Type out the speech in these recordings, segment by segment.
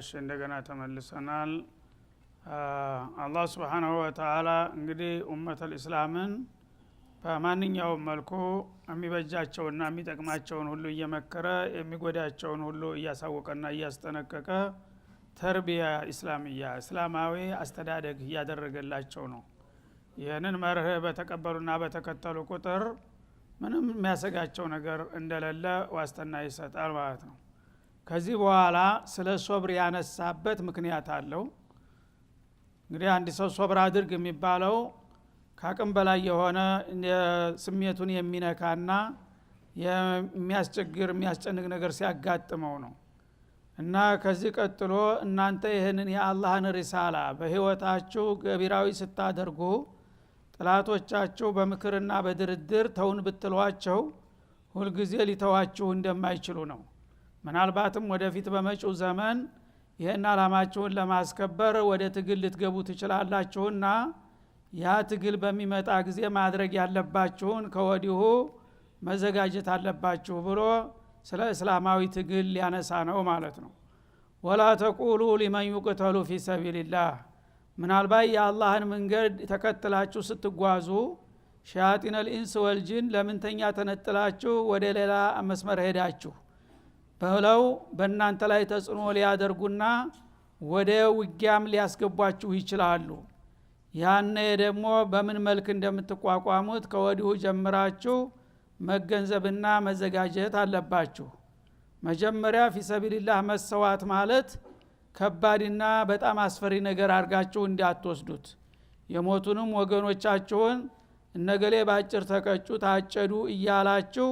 እሺ እንደገና ተመልሰናል። አላህ Subhanahu Wa Ta'ala እንግዲህ ኡመተል እስላምን በማንኛውም መልኩ የሚበጃቸውና የሚጠቅማቸውን ሁሉ እየመከረ የሚጎዳቸውን ሁሉ እያሳወቀና እያስጠነቀቀ ተርቢያ እስላሚያ እስላማዊ አስተዳደግ እያደረገላቸው ነው። ይህንን መርህ በተቀበሉና በተከተሉ ቁጥር ምንም የሚያሰጋቸው ነገር እንደሌለ ዋስትና ይሰጣል ማለት ነው። ከዚህ በኋላ ስለ ሶብር ያነሳበት ምክንያት አለው። እንግዲህ አንድ ሰው ሶብር አድርግ የሚባለው ከአቅም በላይ የሆነ ስሜቱን የሚነካና የሚያስጨንቅ ነገር ሲያጋጥመው ነው። እና ከዚህ ቀጥሎ እናንተ ይህንን የአላህን ሪሳላ በህይወታችሁ ገቢራዊ ስታደርጉ ጥላቶቻችሁ በምክርና በድርድር ተውን ብትሏቸው ሁልጊዜ ሊተዋችሁ እንደማይችሉ ነው። ምናልባትም ወደፊት በመጪው ዘመን ይህን አላማችሁን ለማስከበር ወደ ትግል ልትገቡ ትችላላችሁና ያ ትግል በሚመጣ ጊዜ ማድረግ ያለባችሁን ከወዲሁ መዘጋጀት አለባችሁ ብሎ ስለ እስላማዊ ትግል ሊያነሳ ነው ማለት ነው። ወላ ተቁሉ ሊመን ይቅተሉ ፊ ሰቢልላህ ምናልባት የአላህን መንገድ ተከትላችሁ ስትጓዙ ሸያጢን الانس والجن ለምንተኛ ተነጥላችሁ ወደ ሌላ መስመር ሄዳችሁ በለው በእናንተ ላይ ተጽዕኖ ሊያደርጉና ወደ ውጊያም ሊያስገቧችሁ ይችላሉ። ያኔ ደግሞ በምን መልክ እንደምትቋቋሙት ከወዲሁ ጀምራችሁ መገንዘብና መዘጋጀት አለባችሁ። መጀመሪያ ፊሰቢልላህ መሰዋት ማለት ከባድና በጣም አስፈሪ ነገር አድርጋችሁ እንዳትወስዱት። የሞቱንም ወገኖቻችሁን እነገሌ ባጭር ተቀጩ ታጨዱ እያላችሁ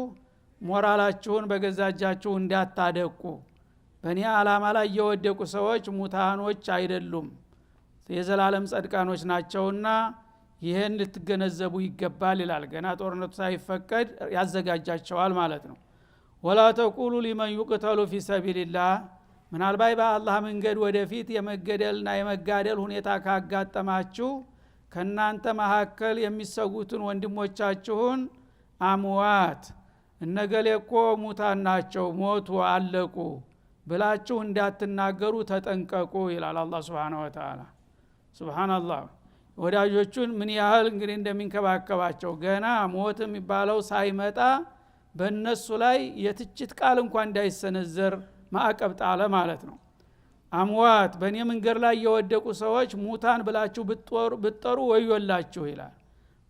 ሞራላችሁን በገዛጃችሁ እንዳታደቁ። በእኔ ዓላማ ላይ የወደቁ ሰዎች ሙታኖች አይደሉም፣ የዘላለም ጸድቃኖች ናቸውና ይህን ልትገነዘቡ ይገባል ይላል። ገና ጦርነቱ ሳይፈቀድ ያዘጋጃቸዋል ማለት ነው። ወላ ተቁሉ ሊመን ይቅተሉ ፊ ሰቢልላህ ምናልባት በአላህ መንገድ ወደፊት የመገደልና የመጋደል ሁኔታ ካጋጠማችሁ ከናንተ መካከል የሚሰጉትን ወንድሞቻችሁን አምዋት እነገሌኮ ሙታን ናቸው ሞቱ አለቁ ብላችሁ እንዳትናገሩ ተጠንቀቁ ይላል አላህ Subhanahu Wa Ta'ala። ሱብሃንአላህ ወዳጆቹን ምን ያህል እንግዲህ እንደሚንከባከባቸው ገና ሞት የሚባለው ሳይመጣ በእነሱ ላይ የትችት ቃል እንኳን እንዳይሰነዘር ማዕቀብ ጣለ ማለት ነው። አምዋት በእኔ መንገድ ላይ የወደቁ ሰዎች ሙታን ብላችሁ ብትጠሩ ወዮላችሁ ይላል።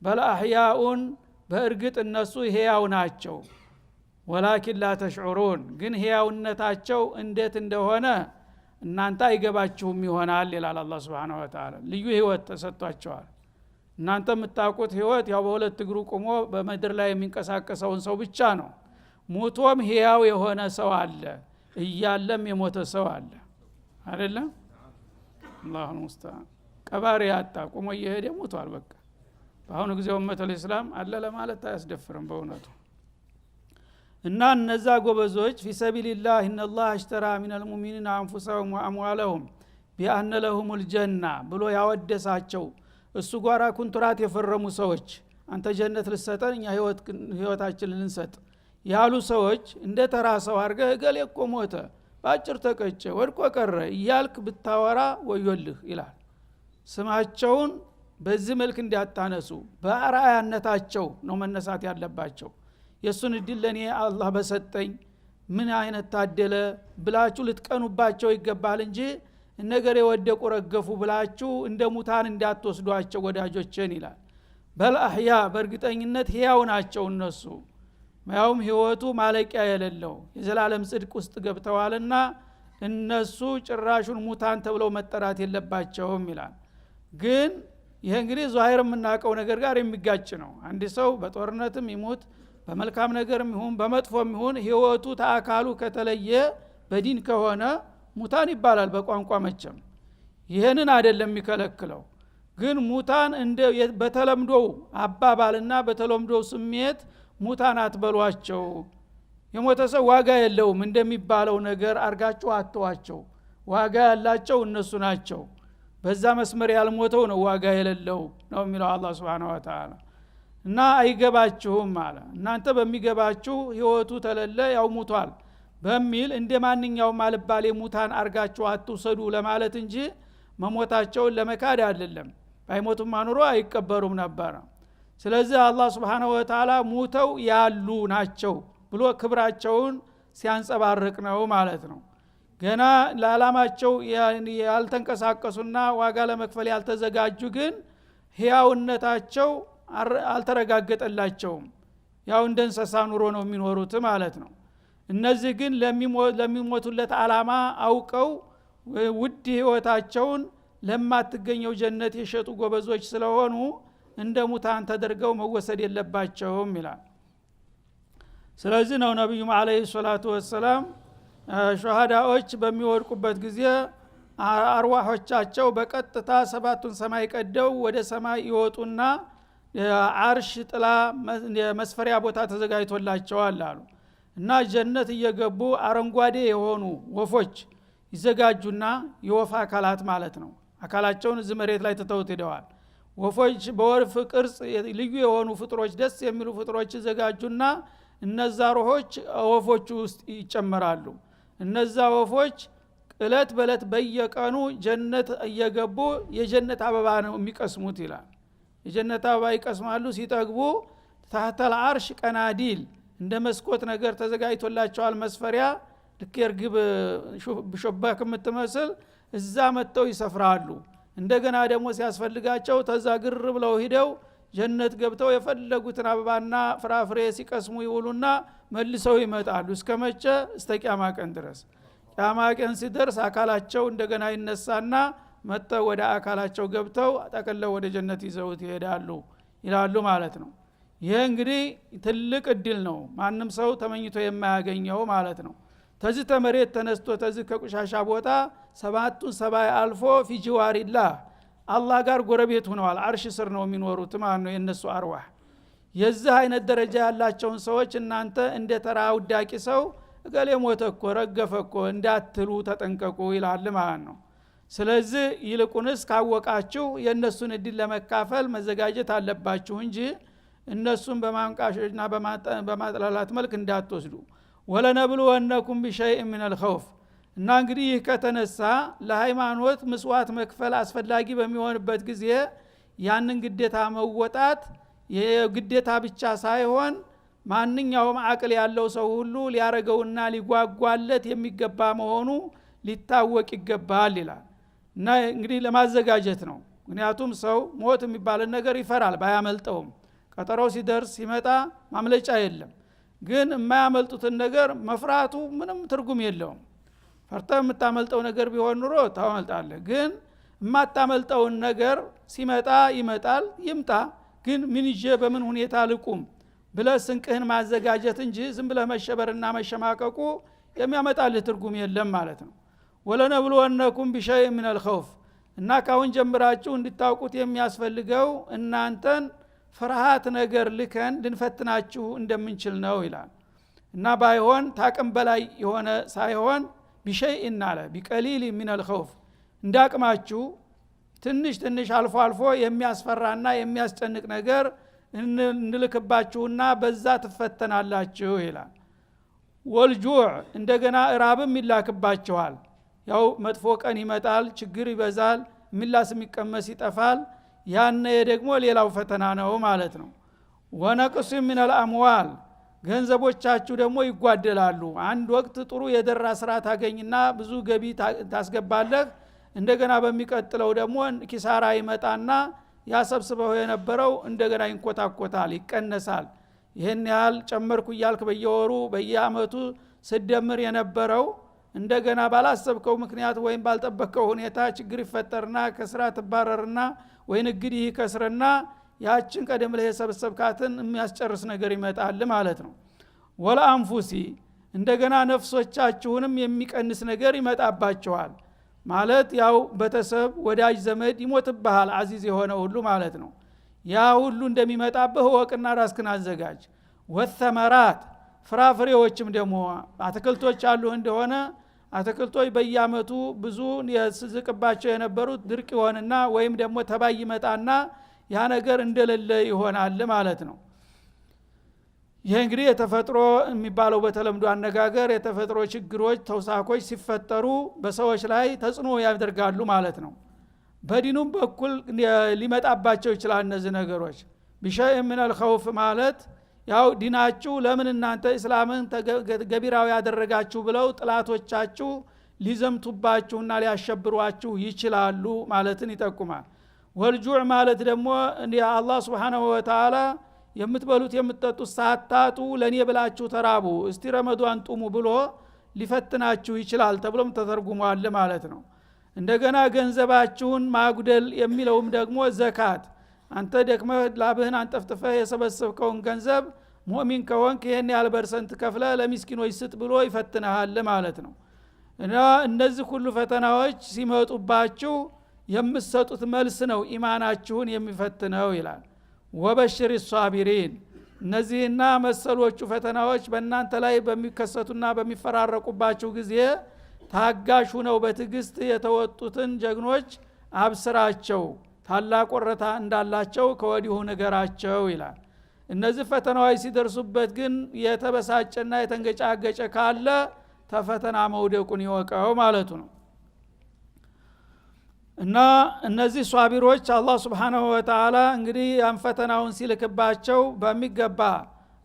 በልአህያኡን በእርግጥ እነሱ ሕያው ናቸው፣ ወላኪን ላ ተሽዑሩን ግን ሕያውነታቸው እንዴት እንደሆነ እናንተ አይገባችሁም ይሆናል ይላል አላህ Subhanahu Wa Ta'ala። ልዩ ህይወት ተሰጥቷቸዋል። እናንተ የምታውቁት ህይወት ያው በሁለት እግሩ ቆሞ በመድር ላይ የሚንቀሳቀሰውን ሰው ብቻ ነው። ሞቶም ሕያው የሆነ ሰው አለ፣ እያለም የሞተ ሰው አለ አይደለም። አላሁ ሙስተዓን ቀባሪ ያጣ ቆሞ እየሄደ ሞቷል። በቃ በአሁኑ ጊዜ ኡመተል እስላም አለ ለማለት አያስደፍርም በእውነቱ። እና እነዛ ጎበዞች ፊሰቢልላህ ኢነላህ አሽተራ ሚነል ሙእሚኒና አንፉሰሁም ወአምዋለሁም ቢአነ ለሁሙል ጀና ብሎ ያወደሳቸው እሱ ጋራ ኩንትራት የፈረሙ ሰዎች አንተ ጀነት ልሰጠን እኛ ህይወታችን ልንሰጥ ያሉ ሰዎች እንደ ተራ ሰው አድርገህ እገሌ እኮ ሞተ ባጭር ተቀጨ ወድቆ ቀረ እያልክ ብታወራ ወዮልህ ይላል። ስማቸውን በዚህ መልክ እንዲያታነሱ በአርአያነታቸው ነው መነሳት ያለባቸው። የሱን እድል ለኔ አላህ በሰጠኝ ምን አይነት ታደለ ብላችሁ ልትቀኑባቸው ይገባል እንጂ እነገር የወደቁ ረገፉ ብላችሁ እንደ ሙታን እንዳትወስዷቸው ወዳጆችን ይላል። በልአህያ በእርግጠኝነት ሕያው ናቸው እነሱ። ያውም ህይወቱ ማለቂያ የሌለው የዘላለም ጽድቅ ውስጥ ገብተዋልና እነሱ ጭራሹን ሙታን ተብለው መጠራት የለባቸውም ይላል። ግን ይሄ እንግዲህ ዛሂር የምናውቀው ነገር ጋር የሚጋጭ ነው። አንድ ሰው በጦርነትም ይሞት በመልካም ነገርም ይሁን በመጥፎም ይሁን ህይወቱ ተአካሉ ከተለየ በዲን ከሆነ ሙታን ይባላል በቋንቋ መቸም። ይሄንን አይደለም የሚከለክለው። ግን ሙታን እንደ በተለምዶው አባባልና በተለምዶው ስሜት ሙታን አትበሏቸው። የሞተ ሰው ዋጋ የለውም እንደሚባለው ነገር አርጋችሁ አትዋቸው። ዋጋ ያላቸው እነሱ ናቸው። በዛ መስመር ያልሞተው ነው ዋጋ የሌለው ነው የሚለው አላህ Subhanahu Wa Ta'ala። እና አይገባችሁም ማለት እናንተ በሚገባችሁ ህይወቱ ተለለ ያው ሙቷል በሚል እንደማንኛውም አልባሌ ሙታን አርጋችሁ አትውሰዱ ለማለት እንጂ መሞታቸውን ለመካድ አይደለም። ባይሞቱም አኑሮ አይቀበሩም ነበር። ስለዚህ አላህ Subhanahu Wa Ta'ala ሙተው ያሉ ናቸው ብሎ ክብራቸውን ሲያንጸባርቅ ነው ማለት ነው። ገና ለዓላማቸው ያልተንቀሳቀሱና ዋጋ ለመክፈል ያልተዘጋጁ ግን ህያውነታቸው አልተረጋገጠላቸውም። ያው እንደ እንስሳ ኑሮ ነው የሚኖሩት ማለት ነው። እነዚህ ግን ለሚሞቱለት ዓላማ አውቀው ውድ ህይወታቸውን ለማትገኘው ጀነት የሸጡ ጎበዞች ስለሆኑ እንደ ሙታን ተደርገው መወሰድ የለባቸውም ይላል። ስለዚህ ነው ነብዩ አለይሂ ሰላቱ ወሰለም ሸሃዳዎች በሚወድቁበት ጊዜ አርዋሖቻቸው በቀጥታ ሰባቱን ሰማይ ቀደው ወደ ሰማይ ይወጡና አርሽ ጥላ መስፈሪያ ቦታ ተዘጋጅቶላቸዋል አሉ። እና ጀነት እየገቡ አረንጓዴ የሆኑ ወፎች ይዘጋጁና የወፍ አካላት ማለት ነው። አካላቸውን እዚህ መሬት ላይ ተተውት ሄደዋል። ወፎች በወፍ ቅርጽ ልዩ የሆኑ ፍጥሮች ደስ የሚሉ ፍጥሮች ይዘጋጁና እነዛ ሩሆች ወፎች ውስጥ ይጨመራሉ። እነዛ ወፎች እለት በእለት በየቀኑ ጀነት እየገቡ የጀነት አበባ ነው የሚቀስሙት ይላል። የጀነት አበባ ይቀስማሉ። ሲጠግቡ ታህተል አርሽ ቀናዲል እንደ መስኮት ነገር ተዘጋጅቶላቸዋል መስፈሪያ ልክ የርግብ ሾባክ የምትመስል እዛ መጥተው ይሰፍራሉ። እንደገና ደግሞ ሲያስፈልጋቸው ተዛግር ብለው ሂደው ጀነት ገብተው የፈለጉትን አበባና ፍራፍሬ ሲቀስሙ ይውሉና መልሰው ይመጣሉ። እስከመቼ? እስከ ቂያማ ቀን ድረስ። ቂያማ ቀን ሲደርስ አካላቸው እንደገና ይነሳና መጥተው ወደ አካላቸው ገብተው አጠቅለው ወደ ጀነት ይዘውት ይሄዳሉ ይላሉ ማለት ነው። ይሄ እንግዲህ ትልቅ እድል ነው፣ ማንም ሰው ተመኝቶ የማያገኘው ማለት ነው። ተዚህ ተመሬት ተነስቶ ተዚህ ከቁሻሻ ቦታ ሰባቱን ሰማይ አልፎ ፊጂዋሪላህ አላህ ጋር ጎረቤት ሆነዋል። አርሽ ስር ነው የሚኖሩት ማለት ነው የነሱ አርዋህ። የዚህ አይነት ደረጃ ያላቸውን ሰዎች እናንተ እንደ ተራ ውዳቂ ሰው እገሌ ሞተኮ ረገፈኮ እንዳትሉ ተጠንቀቁ ይላል ማለት ነው። ስለዚህ ይልቁንስ ካወቃችሁ የነሱን እድል ለመካፈል መዘጋጀት አለባችሁ እንጂ እነሱን በማንቃሽና በማጥላላት መልክ እንዳትወስዱ። ወለነብሉወነኩም ቢሸይء من الخوف እና እንግዲህ ይህ ከተነሳ ለሃይማኖት መስዋዕት መክፈል አስፈላጊ በሚሆንበት ጊዜ ያንን ግዴታ መወጣት የግዴታ ብቻ ሳይሆን ማንኛውም አቅል ያለው ሰው ሁሉ ሊያረገውና ሊጓጓለት የሚገባ መሆኑ ሊታወቅ ይገባል ይላል። እና እንግዲህ ለማዘጋጀት ነው። ምክንያቱም ሰው ሞት የሚባል ነገር ይፈራል ባያመልጠውም። ቀጠሮው ሲደርስ ሲመጣ ማምለጫ የለም። ግን የማያመልጡትን ነገር መፍራቱ ምንም ትርጉም የለውም። ፈርተህ የምታመልጠው ነገር ቢሆን ኑሮ ታመልጣለህ። ግን የማታመልጠውን ነገር ሲመጣ ይመጣል፣ ይምጣ። ግን ምን ይዤ በምን ሁኔታ ልቁም ብለህ ስንቅህን ማዘጋጀት እንጂ ዝም ብለህ መሸበርና መሸማቀቁ የሚያመጣልህ ትርጉም የለም ማለት ነው። ወለነብሉወነኩም ቢሸይء من الخوف እና ካሁን ጀምራችሁ እንድታውቁት የሚያስፈልገው እናንተን ፍርሃት ነገር ልከን ልንፈትናችሁ እንደምንችል ነው ይላል። እና ባይሆን ታቅም በላይ የሆነ ሳይሆን ቢሸይء አለ ቢቀሊል من الخوف እንዳቅማችሁ ትንሽ ትንሽ አልፎ አልፎ የሚያስፈራና የሚያስጨንቅ ነገር እንልክባችሁና በዛ ትፈተናላችሁ ይላል። ወልጁዕ እንደገና እራብም ይላክባችኋል። ያው መጥፎ ቀን ይመጣል፣ ችግር ይበዛል፣ ሚላስ የሚቀመስ ይጠፋል። ያነ ደግሞ ሌላው ፈተና ነው ማለት ነው። ወነቅሱ من الاموال ገንዘቦቻችሁ ደግሞ ይጓደላሉ። አንድ ወቅት ጥሩ የደራ ስራ ታገኝና ብዙ ገቢ ታስገባለህ። እንደገና በሚቀጥለው ደግሞ ኪሳራ ይመጣና ያሰብስበው የነበረው እንደገና ይንኮታኮታል፣ ይቀነሳል። ይሄን ያህል ጨመርኩ እያልክ በየወሩ በየአመቱ ስደምር የነበረው እንደገና ባላሰብከው ምክንያት ወይም ባልጠበቀው ሁኔታ ችግር ይፈጠርና ከስራ ትባረርና ወይ ንግድ ይከስርና ያችን ቀደም ላይ የሰበሰብካትን የሚያስጨርስ ነገር ይመጣል ማለት ነው። ወለአንፉሲ እንደገና ነፍሶቻችሁንም የሚቀንስ ነገር ይመጣባቸዋል ማለት ያው ቤተሰብ ወዳጅ ዘመድ ይሞትብሃል፣ አዚዝ የሆነ ሁሉ ማለት ነው። ያ ሁሉ እንደሚመጣብህ ወቅና ራስክን አዘጋጅ። ወተመራት ፍራፍሬዎችም ደግሞ አትክልቶች አሉ እንደሆነ አትክልቶች በየአመቱ ብዙ የስዝቅባቸው የነበሩት ድርቅ ይሆንና ወይም ደግሞ ተባይ ይመጣና ያ ነገር እንደሌለ ይሆናል ማለት ነው። ይሄ እንግዲህ የተፈጥሮ የሚባለው በተለምዶ አነጋገር የተፈጥሮ ችግሮች ተውሳኮች ሲፈጠሩ በሰዎች ላይ ተጽዕኖ ያደርጋሉ ማለት ነው። በዲኑም በኩል ሊመጣባቸው ይችላል እነዚህ ነገሮች። ቢሸይ ምን الخوف ማለት ያው ዲናችሁ ለምን እናንተ እስላምን ገቢራዊ ያደረጋችሁ ብለው ጥላቶቻችሁ ሊዘምቱባችሁና ሊያሸብሯችሁ ይችላሉ ማለትን ይጠቁማል። ወልጁዕ ማለት ደግሞ አላህ Subhanahu Wa Ta'ala የምትበሉት የምትጠጡት ሳታጡ ለኔ ብላችሁ ተራቡ እስቲ ረመዳን ጡሙ ብሎ ሊፈትናችሁ ይችላል ተብሎም ተተርጉሟል ማለት ነው። እንደገና ገንዘባችሁን ማጉደል የሚለውም ደግሞ ዘካት አንተ ደክመህ ላብህን አንጠፍጥፈህ የሰበሰብከውን ገንዘብ ሙእሚን ከሆንክ ይሄን ያህል ፐርሰንት ከፍለ ለሚስኪኖች ስጥ ብሎ ይፈትናል ማለት ነው። እና እነዚህ ሁሉ ፈተናዎች ሲመጡባችሁ የምትሰጡት መልስ ነው ኢማናችሁን የሚፈትነው ይላል። ወበሽር الصابرين እነዚህና መሰሎቹ ፈተናዎች በእናንተ ላይ በሚከሰቱና በሚፈራረቁባችሁ ጊዜ ታጋሽ ሆነው በትዕግስት የተወጡትን ጀግኖች አብስራቸው ታላቅ ወረታ እንዳላቸው ከወዲሁ ነገራቸው ይላል። እነዚህ ፈተናዎች ሲደርሱበት ግን የተበሳጨና የተንገጫገጨ ካለ ተፈተና መውደቁን ይወቀው ማለቱ ነው። እና እነዚህ ሷቢሮች አላህ Subhanahu Wa Ta'ala እንግዲህ ያን ፈተናውን ሲልክባቸው በሚገባ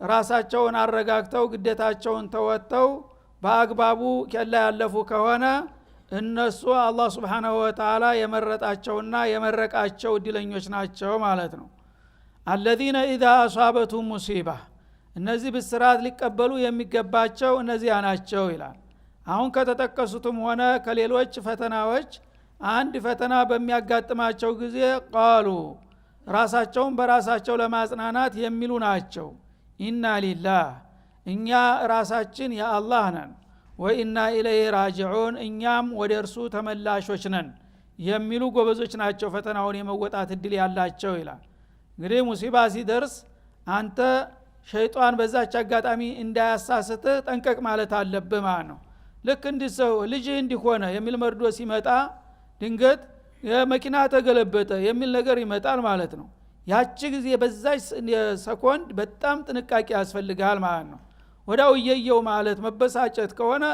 ራሳቸውን አረጋግተው ግዴታቸውን ተወጥተው በአግባቡ ከላ ያለፉ ከሆነ እነሱ አላህ Subhanahu Wa Ta'ala የመረጣቸውና የመረቃቸው እድለኞች ናቸው ማለት ነው። الذين اذا اصابتهم مصيبه እነዚህ ብስራት ሊቀበሉ የሚገባቸው እነዚህ ናቸው ይላል። አሁን ከተጠቀሱትም ሆነ ከሌሎች ፈተናዎች አንድ ፈተና በሚያጋጥማቸው ጊዜ ቃሉ ራሳቸውን በራሳቸው ለማጽናናት የሚሉ ናቸው ኢና ሊላህ እኛ ራሳችን የአላህ ነን ወኢና ኢለይሂ ራጂዑን እኛም ወደ እርሱ ተመላሾች ነን የሚሉ ጎበዞች ናቸው ፈተናውን የመወጣት እድል ያላቸው ይላል። እንግዲህ ሙሲባ ሲደርስ አንተ ሸይጣን በዛች አጋጣሚ እንዳያሳስትህ ጠንቀቅ ማለት አለብህ ማለት ነው። ልክ እንዲህ ሰው ልጅ እንዲሆነ የሚል መርዶ ሲመጣ ድንገት የመኪና ተገለበጠ የሚል ነገር ይመጣል ማለት ነው። ያቺ ጊዜ በዛች ሰኮንድ በጣም ጥንቃቄ ያስፈልጋል ማለት ነው። ወዳው እየየው ማለት መበሳጨት ከሆነ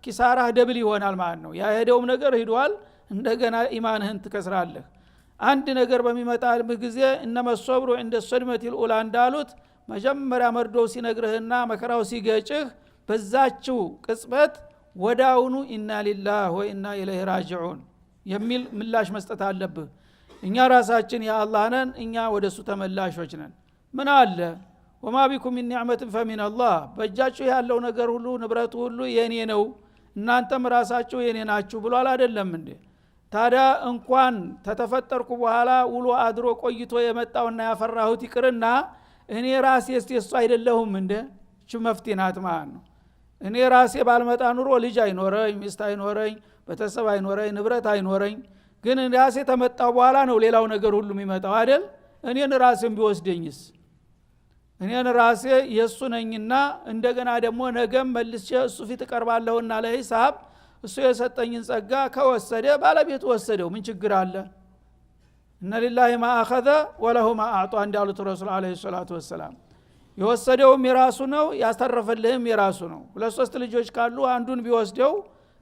ኪሳራህ ደብል ይሆናል ማለት ነው። ያሄደውም ነገር ሄዷል እንደገና ኢማንህን ትከስራለህ። አንድ ነገር በሚመጣልህ ጊዜ እነመ الصبر عند الصدمة الأولى እንዳሉት መጀመሪያ መርዶው ሲነግርህና መከራው ሲገጭህ በዛችው ቅጽበት ወዳውኑ ኢና ሊላህ ወኢና ኢለይሂ ራጂዑን የሚል ምላሽ መስጠት አለብህ። እኛ ራሳችን የአላህ ነን እኛ ወደሱ ተመላሾች ነን። ምን አለ ወማ ቢኩም ሚን ኒዕመትን ፈሚን አላህ በእጃችሁ ያለው ነገር ሁሉ ንብረቱ ሁሉ የኔ ነው እናንተም ራሳችሁ የኔ ናችሁ ብሏል አይደለም እንዴ? ታዲያ እንኳን ተተፈጠርኩ በኋላ ውሎ አድሮ ቆይቶ የመጣውና ያፈራሁት ይቅርና እኔ ራሴ እሱ አይደለሁም እንዴ? እቺ መፍትሄ ናት ማለት ነው። እኔ ራሴ ባልመጣ ኑሮ ልጅ አይኖረኝ ሚስት አይኖረኝ ቤተሰብ አይኖረኝ ንብረት አይኖረኝ። ግን ራሴ ተመጣው በኋላ ነው ሌላው ነገር ሁሉ የሚመጣው አይደል? እኔን ራሴን ቢወስደኝስ እኔን ራሴ የሱ ነኝና እንደገና ደግሞ ነገም መልሼ እሱ ፊት ቀርባለሁና ለሂሳብ እሱ የሰጠኝን ጸጋ ከወሰደ ባለቤቱ ወሰደው ምን ችግር አለ? እነ ሊላሂ ማ አኸዘ ወለሁ ማ አዕጣ እንዳሉት ረሱል አለይሂ ሰላቱ ወሰላም የወሰደውም የራሱ ነው ያስተረፈልህም የራሱ ነው። ሁለት ሶስት ልጆች ካሉ አንዱን ቢወስደው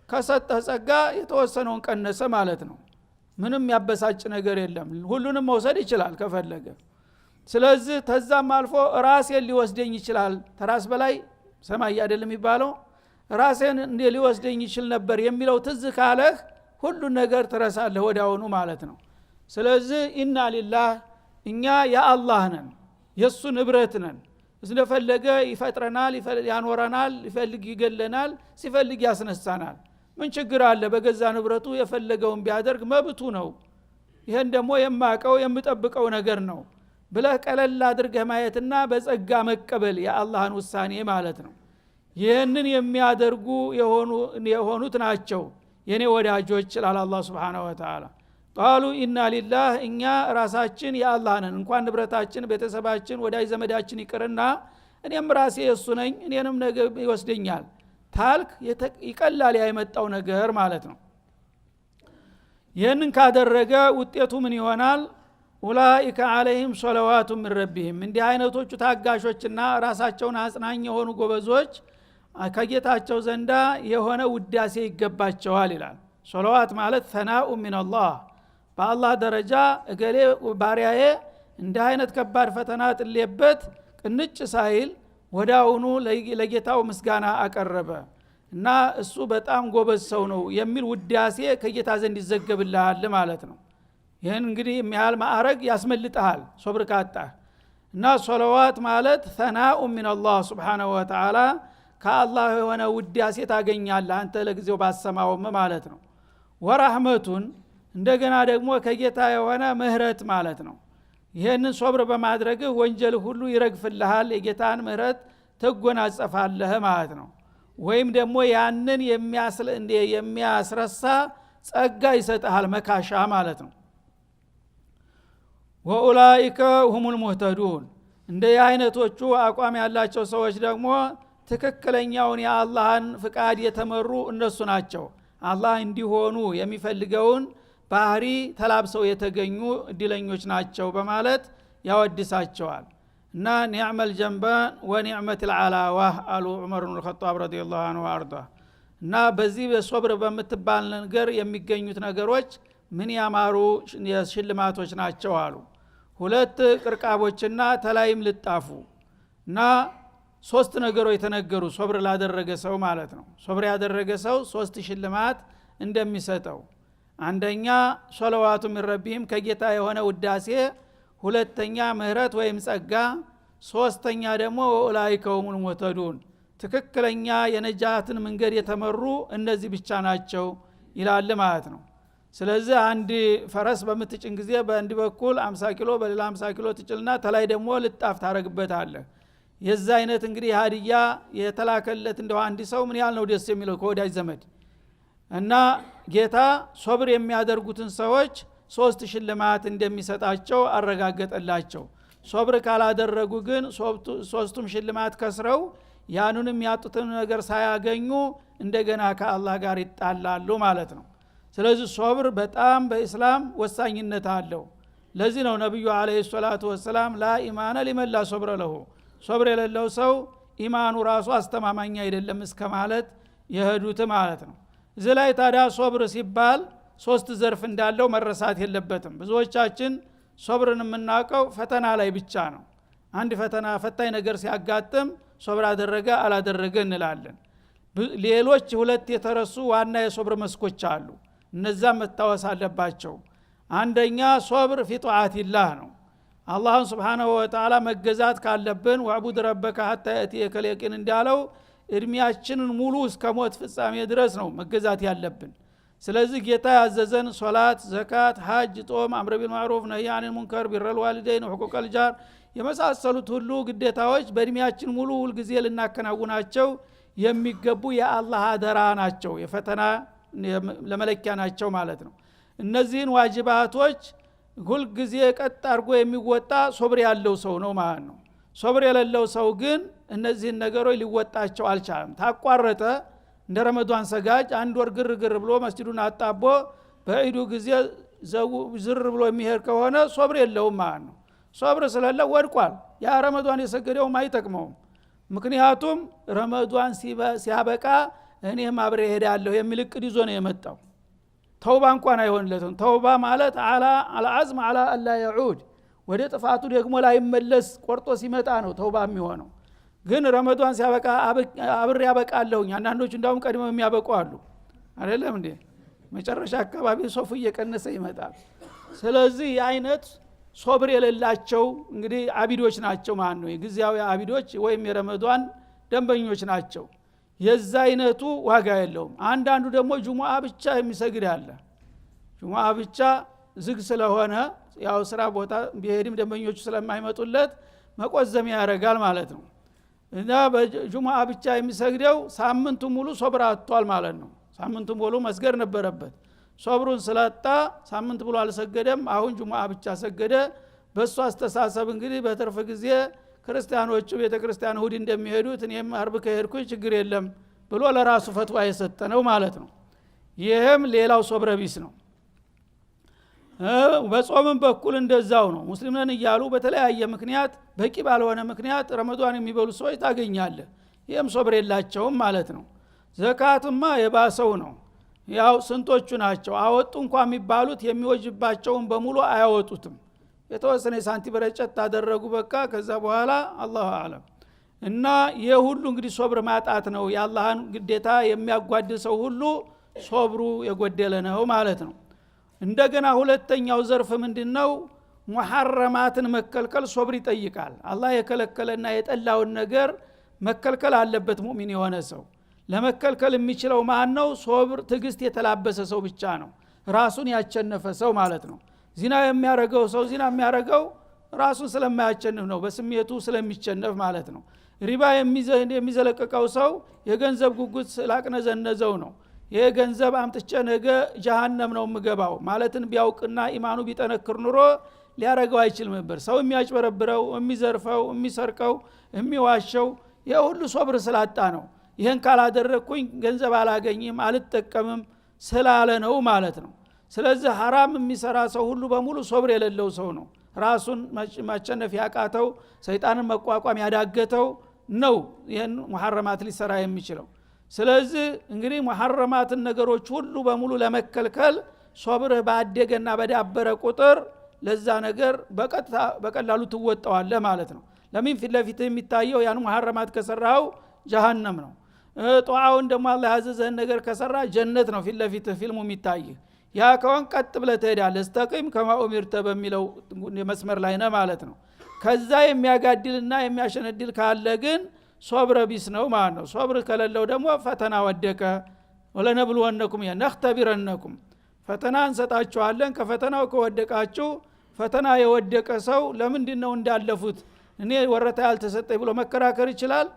ከሰጠህ ጸጋ የተወሰነውን ቀነሰ ማለት ነው። ምንም ያበሳጭ ነገር የለም። ሁሉንም መውሰድ ይችላል ከፈለገ። ስለዚህ ተዛም አልፎ ራሴን ሊወስደኝ ይችላል ተራስ በላይ ሰማይ አይደለም የሚባለው ራሴን እንደ ሊወስደኝ ይችል ነበር የሚለው ትዝ ካለህ ሁሉ ነገር ትረሳለህ ወዲያውኑ ማለት ነው። ስለዚህ ኢና ሊላህ እኛ የአላህ ነን የሱ ንብረት ነን። ስለፈለገ ይፈጥረናል ያኖረናል ይፈልግ ይገለናል ሲፈልግ ያስነሳናል። ምን ችግር አለ? በገዛ ንብረቱ የፈለገውን ቢያደርግ መብቱ ነው። ይሄን ደግሞ የማቀው የምጠብቀው ነገር ነው ብለህ ቀለል አድርገህ ማየትና በጸጋ መቀበል የአላህን ውሳኔ ማለት ነው። ይህንን የሚያደርጉ የሆኑት ናቸው የኔ ወዳጆች ይላል አላህ Subhanahu Wa Ta'ala። ቃሉ ኢና ሊላህ እኛ ራሳችን የአላህ ነን እንኳን ንብረታችን ቤተሰባችን ወዳጅ ዘመዳችን ይቅርና እኔም ራሴ የሱ ነኝ እኔንም ነገ ይወስደኛል ታልክ ይቀላል ያመጣው ነገር ማለት ነው። ይህንን ካደረገ ውጤቱ ምን ይሆናል? ኡላኢከ አለይሂም ሶለዋቱ ሚን ረቢሂም እንዲህ አይነቶቹ ታጋሾችና ራሳቸውን አጽናኝ የሆኑ ጎበዞች ከጌታቸው ዘንዳ የሆነ ውዳሴ ይገባቸዋል ይላል። ሶለዋት ማለት ሰናኡ ሚነላህ በአላህ ደረጃ እገሌ ባሪያዬ እንዲህ አይነት ከባድ ፈተና ጥሌበት ቅንጭ ሳይል ወዳውኑ ለጌታው ምስጋና አቀረበ እና እሱ በጣም ጎበዝ ሰው ነው የሚል ውዳሴ ከጌታ ዘንድ ይዘገብልሃል ማለት ነው። ይህን እንግዲህ የሚያህል ማዕረግ ያስመልጠሃል ሶብር ካጣህ። እና ሶለዋት ማለት ሰናኡ ሚነላህ ሱብሓነሁ ወተዓላ ከአላህ የሆነ ውዳሴ ታገኛለህ አንተ ለጊዜው ባሰማውም ማለት ነው። ወራህመቱን እንደገና ደግሞ ከጌታ የሆነ ምህረት ማለት ነው። ይህንን ሶብር በማድረግህ ወንጀል ሁሉ ይረግፍልሃል፣ የጌታን ምህረት ትጎናጸፋለህ ማለት ነው። ወይም ደግሞ ያንን የሚያስረሳ ጸጋ ይሰጥሃል መካሻ ማለት ነው። ወኡላኢከ ሁሙል ሙህተዱን እንደ አይነቶቹ አቋም ያላቸው ሰዎች ደግሞ ትክክለኛውን የአላህን ፍቃድ የተመሩ እነሱ ናቸው። አላህ እንዲሆኑ የሚፈልገውን ባህሪ ተላብሰው የተገኙ እድለኞች ናቸው በማለት ያወድሳቸዋል። እና ኒዕመል ጀንባን ወኒዕመቱል ዓላዋህ አሉ ዑመር ኢብኑ ኸጣብ ረዲየላሁ ዐንሁ ወአርዳ። እና በዚህ በሶብር በምትባል ነገር የሚገኙት ነገሮች ምን ያማሩ ሽልማቶች ናቸው አሉ። ሁለት ቅርቃቦችና ተላይም ልጣፉ እና ሶስት ነገሮች የተነገሩ ሶብር ላደረገ ሰው ማለት ነው። ሶብር ያደረገ ሰው ሶስት ሽልማት እንደሚሰጠው፣ አንደኛ ሶለዋቱ ሚን ረቢሂም ከጌታ የሆነ ውዳሴ፣ ሁለተኛ ምህረት ወይም ጸጋ፣ ሶስተኛ ደግሞ ወኡላኢከ ሁሙል ሙህተዱን ትክክለኛ የነጃትን መንገድ የተመሩ እነዚህ ብቻ ናቸው ይላል ማለት ነው። ስለዚህ አንድ ፈረስ በምትጭን ጊዜ በአንድ በኩል 50 ኪሎ በሌላ 50 ኪሎ ትጭልና ተላይ ደግሞ ልጣፍ ታረግበታለህ። የዛ አይነት እንግዲህ ሀዲያ የተላከለት እንደው አንድ ሰው ምን ያህል ነው ደስ የሚለው ከወዳጅ ዘመድ። እና ጌታ ሶብር የሚያደርጉትን ሰዎች ሶስት ሽልማት እንደሚሰጣቸው አረጋገጠላቸው። ሶብር ካላደረጉ ግን ሶስቱም ሽልማት ከስረው ያንንም ያጡትን ነገር ሳያገኙ እንደገና ከአላህ ጋር ይጣላሉ ማለት ነው። ስለዚህ ሶብር በጣም በእስላም ወሳኝነት አለው። ለዚህ ነው ነብዩ አለይሂ ሰላቱ ወሰላም ላ ኢማነ ሊመን ላ ሶብረ ለሁ ሶብር የሌለው ሰው ኢማኑ ራሱ አስተማማኝ አይደለም እስከ ማለት የሄዱት ማለት ነው። እዚህ ላይ ታዲያ ሶብር ሲባል ሶስት ዘርፍ እንዳለው መረሳት የለበትም። ብዙዎቻችን ሶብርን የምናውቀው ፈተና ላይ ብቻ ነው። አንድ ፈተና ፈታኝ ነገር ሲያጋጥም ሶብር አደረገ አላደረገ እንላለን። ሌሎች ሁለት የተረሱ ዋና የሶብር መስኮች አሉ። እነዛም መታወስ አለባቸው። አንደኛ ሶብር ፊ ጧዓቲላህ ነው። አላህን ሱብሓነሁ ወተዓላ መገዛት ካለብን ወዕቡድ ረበከ ሐታ የእቲየከል የቂን እንዳለው እድሜያችንን ሙሉ እስከ ሞት ፍጻሜ ድረስ ነው መገዛት ያለብን። ስለዚህ ጌታ ያዘዘን ሶላት፣ ዘካት፣ ሐጅ፣ ጾም፣ አምር ቢል ማዕሩፍ ነህይ አኒል ሙንከር፣ ቢረል ዋሊደይን፣ ሁቁቀል ጃር የመሳሰሉት ሁሉ ግዴታዎች በእድሜያችን ሙሉ ሁልጊዜ ልናከናውናቸው የሚገቡ የአላህ አደራ ናቸው። የፈተና ለመለኪያ ናቸው ማለት ነው። እነዚህን ዋጅባቶች ሁልጊዜ ቀጥ አድርጎ የሚወጣ ሶብር ያለው ሰው ነው ማለት ነው። ሶብር የሌለው ሰው ግን እነዚህን ነገሮች ሊወጣቸው አልቻለም። ታቋረጠ እንደ ረመዷን ሰጋጅ አንድ ወር ግርግር ብሎ መስጂዱን አጣቦ በዒዱ ጊዜ ዝር ብሎ የሚሄድ ከሆነ ሶብር የለውም ማለት ነው። ሶብር ስለሌለው ወድቋል። ያ ረመዷን የሰገደውም አይጠቅመውም። ምክንያቱም ረመዷን ሲያበቃ እኔም አብሬ ሄዳለሁ የሚል እቅድ ይዞ ነው የመጣው። ተውባ እንኳን አይሆንለትም። ተውባ ማለት አልዓዝም አላ አላ የዑድ ወደ ጥፋቱ ደግሞ ላይመለስ ቆርጦ ሲመጣ ነው ተውባ የሚሆነው። ግን ረመዷን ሲያበቃ አብሬ ያበቃለሁኝ። አንዳንዶች እንዳውም ቀድመው የሚያበቁ አሉ አይደለም እንዴ? መጨረሻ አካባቢ ሶፉ እየቀነሰ ይመጣል። ስለዚህ የአይነት ሶብር የሌላቸው እንግዲህ አቢዶች ናቸው ማለት ነው። የጊዜያዊ አቢዶች ወይም የረመዷን ደንበኞች ናቸው። የዛ አይነቱ ዋጋ የለውም። አንዳንዱ ደግሞ ጁሙአ ብቻ የሚሰግድ አለ። ጁሙአ ብቻ ዝግ ስለሆነ ያው ስራ ቦታ ቢሄድም ደንበኞቹ ስለማይመጡለት መቆዘም ያደርጋል ማለት ነው። እና በጁሙአ ብቻ የሚሰግደው ሳምንቱ ሙሉ ሶብር አጥቷል ማለት ነው። ሳምንቱ ሙሉ መስገድ ነበረበት። ሶብሩን ስለጣ ሳምንት ብሎ አልሰገደም። አሁን ጁሙአ ብቻ ሰገደ። በሱ አስተሳሰብ እንግዲህ በትርፍ ጊዜ ክርስቲያኖቹ ቤተክርስቲያን እሁድ እንደሚሄዱት እኔም አርብ ከሄድኩኝ ችግር የለም ብሎ ለራሱ ፈትዋ የሰጠ ነው ማለት ነው። ይህም ሌላው ሶብረ ቢስ ነው። በጾምም በኩል እንደዛው ነው። ሙስሊም ነን እያሉ በተለያየ ምክንያት በቂ ባልሆነ ምክንያት ረመዳን የሚበሉ ሰዎች ታገኛለህ። ይህም ሶብር የላቸውም ማለት ነው። ዘካትማ የባሰው ነው። ያው ስንቶቹ ናቸው አወጡ እንኳን የሚባሉት የሚወጅባቸውን በሙሉ አያወጡትም። የተወሰነ ሳንቲም ረጨት ታደረጉ በቃ ከዛ በኋላ አላሁ አለም። እና የሁሉ እንግዲህ ሶብር ማጣት ነው። የአላህን ግዴታ የሚያጓድል ሰው ሁሉ ሶብሩ የጎደለ ነው ማለት ነው። እንደገና ሁለተኛው ዘርፍ ምንድነው? ሙሐረማትን መከልከል ሶብር ይጠይቃል። አላህ የከለከለና የጠላውን ነገር መከልከል አለበት ሙእሚን የሆነ ሰው። ለመከልከል የሚችለው ማን ነው? ሶብር ትዕግስት የተላበሰ ሰው ብቻ ነው። ራሱን ያቸነፈ ሰው ማለት ነው። ዚና የሚያረገው ሰው ዚና የሚያረገው ራሱን ስለማያቸንፍ ነው፣ በስሜቱ ስለሚቸነፍ ማለት ነው። ሪባ የሚዘለቀቀው ሰው የገንዘብ ጉጉት ስላቅነዘነዘው ነው። ይሄ ገንዘብ አምጥቼ ነገ ጀሃነም ነው የምገባው ማለትን ቢያውቅና ኢማኑ ቢጠነክር ኑሮ ሊያረገው አይችልም ነበር። ሰው የሚያጭበረብረው፣ የሚዘርፈው፣ የሚሰርቀው፣ የሚዋሸው የሁሉ ሶብር ስላጣ ነው። ይሄን ካላደረኩኝ ገንዘብ አላገኝም አልጠቀምም ስላለ ነው ማለት ነው። ስለዚህ ሐራም የሚሰራ ሰው ሁሉ በሙሉ ሶብር የሌለው ሰው ነው። ራሱን ማቸነፍ ያቃተው፣ ሰይጣንን መቋቋም ያዳገተው ነው ይሄን ሙሐረማት ሊሰራ የሚችለው። ስለዚህ እንግዲህ ሙሐረማትን ነገሮች ሁሉ በሙሉ ለመከልከል ሶብርህ ባደገና በዳበረ ቁጥር ለዛ ነገር በቀላሉ ትወጣዋለህ ማለት ነው። ለምን ፊት ለፊት የሚታየው ያን ሙሐረማት ከሰራው ጀሃነም ነው። ጧዓውን ደግሞ አላህ ያዘዘህን ነገር ከሰራ ጀነት ነው ፊት ለፊት ፊልሙ የሚታይህ። ያ ከሆን ቀጥ ብለህ ትሄዳለህ። እስተቂም ከማ ኡሚርተ በሚለው መስመር ላይ ነህ ማለት ነው። ከዛ የሚያጋድልና የሚያሸነድል ካለ ግን ሶብረ ቢስ ነው ማለት ነው። ሶብር ከሌለው ደግሞ ፈተና ወደቀ። ወለነብሉወነኩም ነኽተቢረነኩም፣ ፈተና እንሰጣችኋለን። ከፈተናው ከወደቃችሁ ፈተና የወደቀ ሰው ለምንድነው እንዳለፉት እኔ ወረታ ያልተሰጠኝ ብሎ መከራከር ይችላል?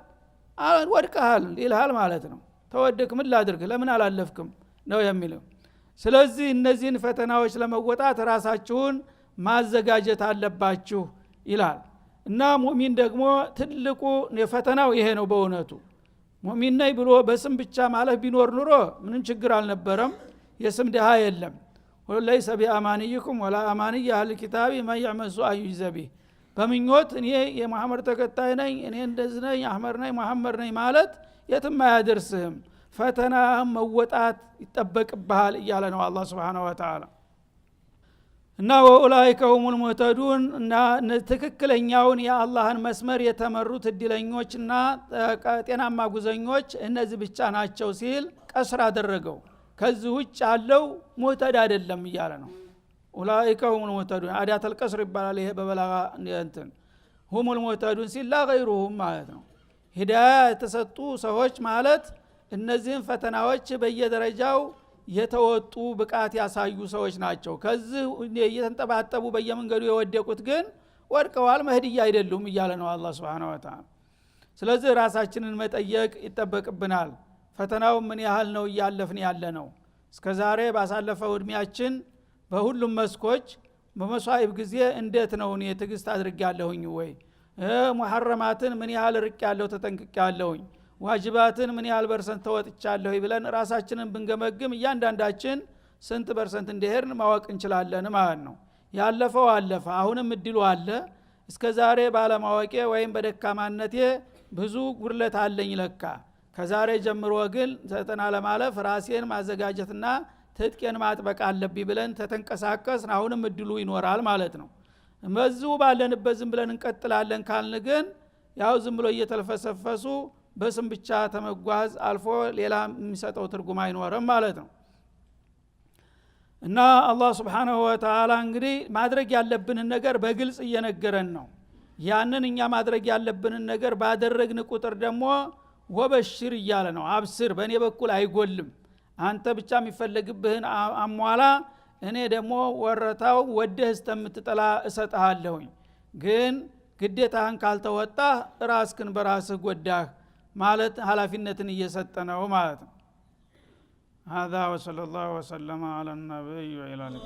ወድቀሃል ይልሃል ማለት ነው። ተወደክ ምን ላድርግ ለምን አላለፍክም ነው የሚለው። ስለዚህ እነዚህን ፈተናዎች ለመወጣት ራሳችሁን ማዘጋጀት አለባችሁ ይላል። እና ሙእሚን ደግሞ ትልቁ ፈተናው ይሄ ነው። በእውነቱ ሙእሚን ነኝ ብሎ በስም ብቻ ማለት ቢኖር ኑሮ ምንም ችግር አልነበረም። የስም ድሃ የለም። ወለይሰ ቢአማንይኩም ወላ አማንይ አህል ኪታቢ መን የዕመል ሱአን ዩጅዘ ቢህ። በምኞት እኔ የመሐመድ ተከታይ ነኝ፣ እኔ እንደዚህ ነኝ፣ አህመድ ነኝ፣ መሐመድ ነኝ ማለት የትም አያደርስህም። ፈተና መወጣት ይጠበቅብሃል እያለ ነው አላህ Subhanahu Wa Ta'ala። እና ወኡላኢከ ሁሙል ሙህተዱን፣ እና ትክክለኛውን የአላህን መስመር የተመሩት እድለኞችና ጤናማ ጉዘኞች እነዚህ ብቻ ናቸው ሲል ቀስር አደረገው። ከዚህ ውጭ ያለው ሙህተድ አይደለም እያለ ነው። ኡላኢከ ሁሙል ሙህተዱን አዳተል ቀስር ይባላል። ይሄ በበላጋ እንትን ሁሙል ሙህተዱን ሲል ለገይሩሁም ማለት ነው። ሂዳያ የተሰጡ ሰዎች ማለት እነዚህን ፈተናዎች በየደረጃው የተወጡ ብቃት ያሳዩ ሰዎች ናቸው። ከዚህ እየተንጠባጠቡ በየመንገዱ የወደቁት ግን ወድቀዋል፣ መህድያ አይደሉም እያለ ነው አላህ Subhanahu Wa Ta'ala። ስለዚህ ራሳችንን መጠየቅ ይጠበቅብናል። ፈተናው ምን ያህል ነው እያለፍን ያለ ነው? እስከዛሬ ባሳለፈው እድሜያችን በሁሉም መስኮች በመሷኢብ ጊዜ እንዴት ነው እኔ ትዕግስት አድርጌያለሁኝ ወይ? ሙሐረማትን ምን ያህል ርቄያለሁ ተጠንቅቄያለሁኝ? ዋጅባትን ምን ያህል ፐርሰንት ተወጥቻለሁ ብለን ራሳችንን ብንገመግም እያንዳንዳችን ስንት ፐርሰንት እንደሄድን ማወቅ እንችላለን ማለት ነው። ያለፈው አለፈ፣ አሁንም እድሉ አለ። እስከዛሬ ባለማወቄ ወይም በደካማነቴ ብዙ ጉድለት አለኝ ለካ። ከዛሬ ጀምሮ ግን ዘጠና ለማለፍ ራሴን ማዘጋጀትና ትጥቄን ማጥበቅ አለብኝ ብለን ተተንቀሳቀስን አሁንም እድሉ ይኖራል ማለት ነው። መዝው ባለንበት ዝም ብለን እንቀጥላለን ካልን ግን ያው ዝም ብሎ እየተልፈሰፈሱ በስም ብቻ ተመጓዝ አልፎ ሌላ የሚሰጠው ትርጉም አይኖርም ማለት ነው። እና አላህ Subhanahu Wa Ta'ala እንግዲህ ማድረግ ያለብንን ነገር በግልጽ እየነገረን ነው። ያንን እኛ ማድረግ ያለብንን ነገር ባደረግን ቁጥር ደግሞ ወበሽር እያለ ነው። አብስር፣ በእኔ በኩል አይጎልም፣ አንተ ብቻ የሚፈለግብህን አሟላ፣ እኔ ደግሞ ወረታው ወደህ እስተምትጠላ እሰጥሃለሁኝ። ግን ግዴታህን ካልተወጣህ ራስክን በራስህ ጎዳህ ማለት ኃላፊነትን እየሰጠ ነው ማለት ነው። هذا وصلى الله وسلم على النبي وعلى اله